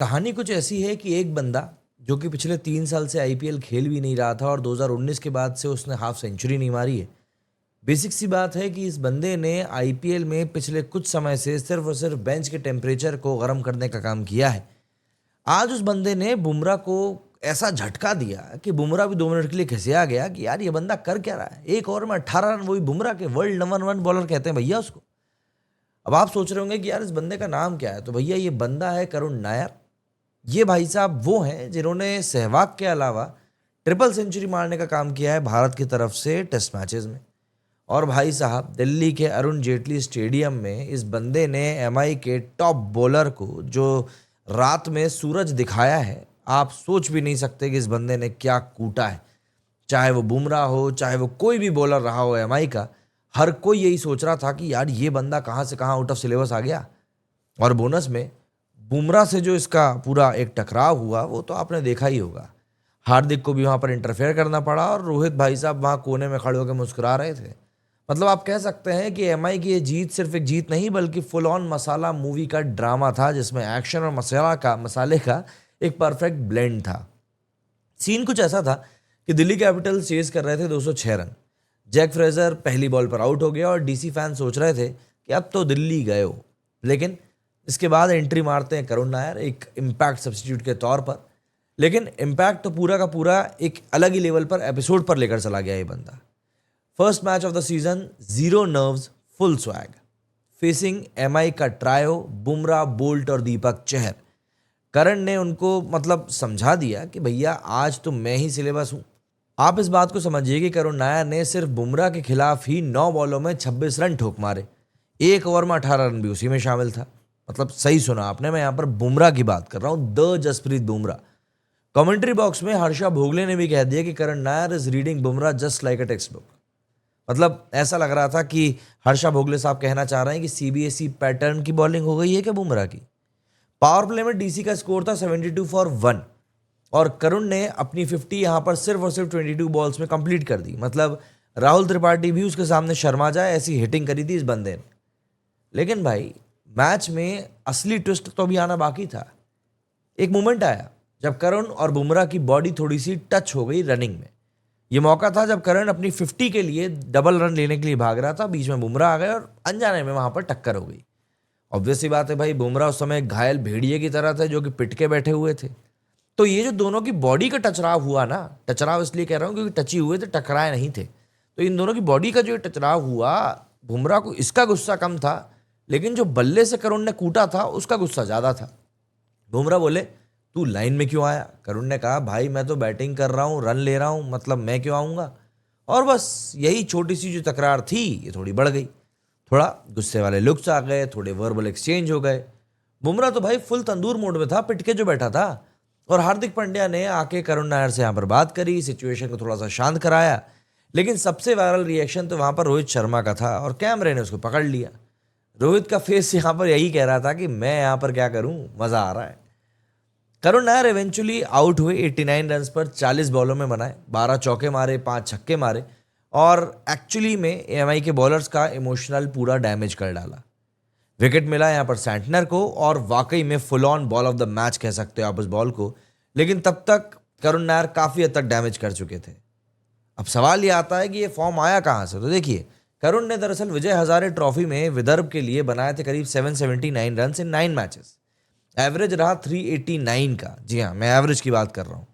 कहानी कुछ ऐसी है कि एक बंदा जो कि पिछले 3 साल से आईपीएल खेल भी नहीं रहा था और 2019 के बाद से उसने हाफ सेंचुरी नहीं मारी है। बेसिक सी बात है कि इस बंदे ने आईपीएल में पिछले कुछ समय से सिर्फ और सिर्फ बेंच के टेम्परेचर को गर्म करने का काम किया है। आज उस बंदे ने बुमराह को ऐसा झटका दिया कि बुमराह भी 2 मिनट के लिए खिसिया गया कि यार ये बंदा कर क्या रहा है। एक ओवर में 18 रन, वही बुमराह के वर्ल्ड नंबर 1 बॉलर कहते हैं भैया उसको। अब आप सोच रहे होंगे कि यार इस बंदे का नाम क्या है, तो भैया ये बंदा है करुण नायर। ये भाई साहब वो हैं जिन्होंने सहवाग के अलावा ट्रिपल सेंचुरी मारने का काम किया है भारत की तरफ से टेस्ट मैचेस में। और भाई साहब दिल्ली के अरुण जेटली स्टेडियम में इस बंदे ने एमआई के टॉप बॉलर को जो रात में सूरज दिखाया है, आप सोच भी नहीं सकते कि इस बंदे ने क्या कूटा है। चाहे वो बुमराह हो, चाहे वो कोई भी बॉलर रहा हो एमआई का, हर कोई यही सोच रहा था कि यार ये बंदा कहाँ से कहाँ आउट ऑफ सिलेबस आ गया। और बोनस में बुमराह से जो इसका पूरा एक टकराव हुआ वो तो आपने देखा ही होगा। हार्दिक को भी वहां पर इंटरफेयर करना पड़ा और रोहित भाई साहब वहां कोने में खड़े होकर मुस्कुरा रहे थे। मतलब आप कह सकते हैं कि एमआई की ये जीत सिर्फ एक जीत नहीं बल्कि फुल ऑन मसाला मूवी का ड्रामा था, जिसमें एक्शन और मसाले का एक परफेक्ट ब्लेंड था। सीन कुछ ऐसा था कि दिल्ली कैपिटल्स चेज कर रहे थे 206 रन। जैक फ्रेजर पहली बॉल पर आउट हो गया और डीसी फैन सोच रहे थे कि अब तो दिल्ली गए हो। लेकिन इसके बाद एंट्री मारते हैं करुण नायर एक इम्पैक्ट सब्स्टिट्यूट के तौर पर। लेकिन इम्पैक्ट तो पूरा का पूरा एक अलग ही लेवल पर एपिसोड पर लेकर चला गया ये बंदा। First match of the season, 0 nerves full swag, facing MI का ट्रायो बुमराह, बोल्ट और दीपक चहर। करण ने उनको मतलब समझा दिया कि भैया आज तो मैं ही सिलेबस हूं। आप इस बात को समझिए कि करुण नायर ने सिर्फ बुमराह के खिलाफ ही 9 बॉलों में 26 रन ठोक मारे। एक ओवर में 18 रन भी उसी में शामिल था। मतलब सही सुना आपने, मैं यहां पर बुमराह की बात कर रहा हूं, the Jasprit Bumrah. Commentary box में हर्षा भोगले ने भी कह दिया कि Karun Nair is reading Bumrah just like a textbook. मतलब ऐसा लग रहा था कि हर्षा भोगले साहब कहना चाह रहे हैं कि सीबीएसई पैटर्न की बॉलिंग हो गई है क्या बुमराह की। पावर प्ले में डीसी का स्कोर था 72 फॉर 1 और करुण ने अपनी 50 यहां पर सिर्फ और सिर्फ 22 बॉल्स में कंप्लीट कर दी। मतलब राहुल त्रिपाठी भी उसके सामने शर्मा जाए ऐसी हिटिंग करी थी इस बंदे ने। लेकिन भाई मैच में असली ट्विस्ट तो भी आना बाकी था। एक मोमेंट आया जब करुण और बुमराह की बॉडी थोड़ी सी टच हो गई रनिंग में। यह मौका था जब करुण अपनी 50 के लिए डबल रन लेने के लिए भाग रहा था, बीच में बुमराह आ गए और अनजाने में वहां पर टक्कर हो गई। ऑब्वियस सी बात है भाई, बुमराह उस समय घायल भेड़िए की तरह थे जो कि पिट के बैठे हुए थे। तो ये जो दोनों की बॉडी का टचराव हुआ ना, टचराव इसलिए कह रहा हूं क्योंकि टची हुए थे, टकराए नहीं थे। तो इन दोनों की बॉडी का जो टचराव हुआ, बुमराह को इसका गुस्सा कम था, लेकिन जो बल्ले से करुण ने कूटा था उसका गुस्सा ज्यादा था। बुमराह बोले तू लाइन में क्यों आया। करुण ने कहा भाई मैं तो बैटिंग कर रहा हूं, रन ले रहा हूं, मतलब मैं क्यों आऊंगा। और बस यही छोटी सी जो तकरार थी ये थोड़ी बढ़ गई। थोड़ा गुस्से वाले लुक्स आ गए, थोड़े वर्बल एक्सचेंज हो गए। बुमराह तो भाई फुल तंदूर मोड में था, पिट के जो बैठा था। और हार्दिक पांड्या ने आके करुण नायर से यहां पर बात करी, सिचुएशन को थोड़ा सा शांत कराया। लेकिन सबसे वायरल रिएक्शन तो वहां पर रोहित शर्मा का था और कैमरे ने उसको पकड़ लिया। रोहित का फेस यहां पर यही कह रहा था कि मैं यहां पर क्या करूं, मजा आ रहा है। करुण नायर इवेंचुअली आउट हुए 89 रन पर, 40 बॉलों में बनाए, 12 चौके मारे, 5 छक्के मारे और एक्चुअली में एमआई के बॉलर्स का इमोशनल पूरा डैमेज कर डाला। विकेट मिला यहां पर सैंटनर को और वाकई में full on ball of the match कह सकते हो आप उस बॉल को। लेकिन तब तक करुण नायर काफी हद तक डैमेज कर चुके थे। अब सवाल ये आता है कि ये फॉर्म आया कहां से। तो देखिए, करुण ने दरअसल विजय हजारे ट्रॉफी में विदर्भ के लिए बनाए थे करीब 779 रन इन 9 मैचेस। एवरेज रहा 389 का। जी हाँ, मैं एवरेज की बात कर रहा हूं।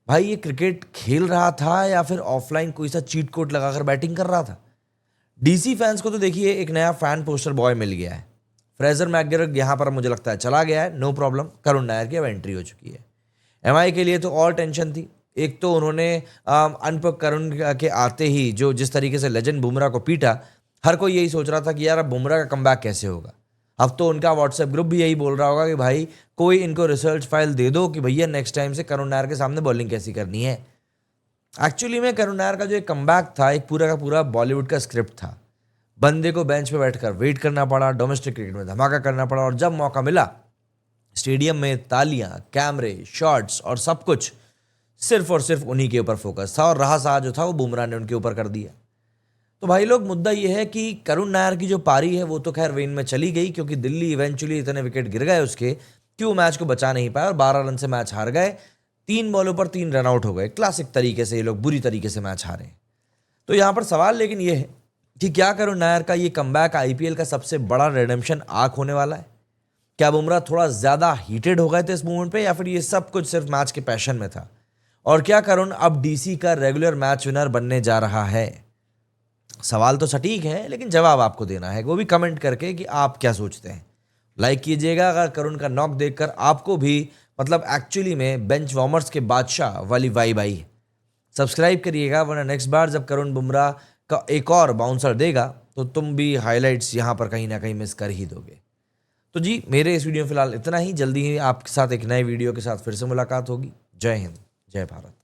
भाई ये क्रिकेट खेल रहा था या फिर ऑफलाइन कोई सा चीट कोड लगाकर बैटिंग कर रहा था। डीसी फैंस को तो देखिए एक नया फैन पोस्टर बॉय मिल गया है। फ्रेजर मैकग्रेगर यहां पर मुझे लगता है चला गया है, नो प्रॉब्लम। करुण नायर की अब एंट्री हो चुकी है। एमआई के लिए तो और टेंशन थी। एक तो उन्होंने अनपक करुण के आते ही जो जिस तरीके से लेजेंड बुमराह को पीटा, हर कोई यही सोच रहा था कि यार अब बुमराह का कमबैक कैसे होगा। अब तो उनका व्हाट्सएप ग्रुप भी यही बोल रहा होगा कि भाई कोई इनको रिसर्च फाइल दे दो कि भैया नेक्स्ट टाइम से करुण नायर के सामने बॉलिंग कैसी करनी है। एक्चुअली में करुण नायर का जो एक कमबैक था, एक पूरा का पूरा बॉलीवुड का स्क्रिप्ट था। बंदे को बेंच पे बैठकर वेट करना पड़ा, डोमेस्टिक क्रिकेट में धमाका करना पड़ा और जब मौका मिला स्टेडियम में तालियां, कैमरे, शॉट्स और सब कुछ सिर्फ और सिर्फ उन्हीं के ऊपर फोकस था और रहा सहा जो था वो बुमराह ने उनके ऊपर कर दिया। तो भाई लोग, मुद्दा ये है कि करुण नायर की जो पारी है वो तो खैर वेन में चली गई क्योंकि दिल्ली इवेंचुअली इतने विकेट गिर गए उसके क्यों मैच को बचा नहीं पाए और 12 रन से मैच हार गए। 3 बॉलों पर 3 रन आउट हो गए। क्लासिक तरीके से ये लोग बुरी तरीके से मैच हारे। तो यहाँ पर सवाल लेकिन ये है कि क्या करुण नायर का ये कमबैक आईपीएल का सबसे बड़ा रिडेम्पशन आर्क होने वाला है? क्या बुमराह थोड़ा ज्यादा हीटेड हो गए थे इस मूवमेंट पे, या फिर ये सब कुछ सिर्फ मैच के पैशन में था? और क्या करुण अब डीसी का रेगुलर मैच विनर बनने जा रहा है? सवाल तो सटीक है, लेकिन जवाब आपको देना है, वो भी कमेंट करके कि आप क्या सोचते हैं। लाइक कीजिएगा अगर करुण का नॉक देखकर आपको भी मतलब एक्चुअली में बेंच वार्मर्स के बादशाह वाली वाइब आई। सब्सक्राइब करिएगा, वरना नेक्स्ट बार जब करुण बुमराह का एक और बाउंसर देगा तो तुम भी हाइलाइट्स यहाँ पर कहीं ना कहीं मिस कर ही दोगे। तो जी, मेरे इस वीडियो में फिलहाल इतना ही। जल्दी ही आपके साथ एक नए वीडियो के साथ फिर से मुलाकात होगी। जय हिंद, जय भारत।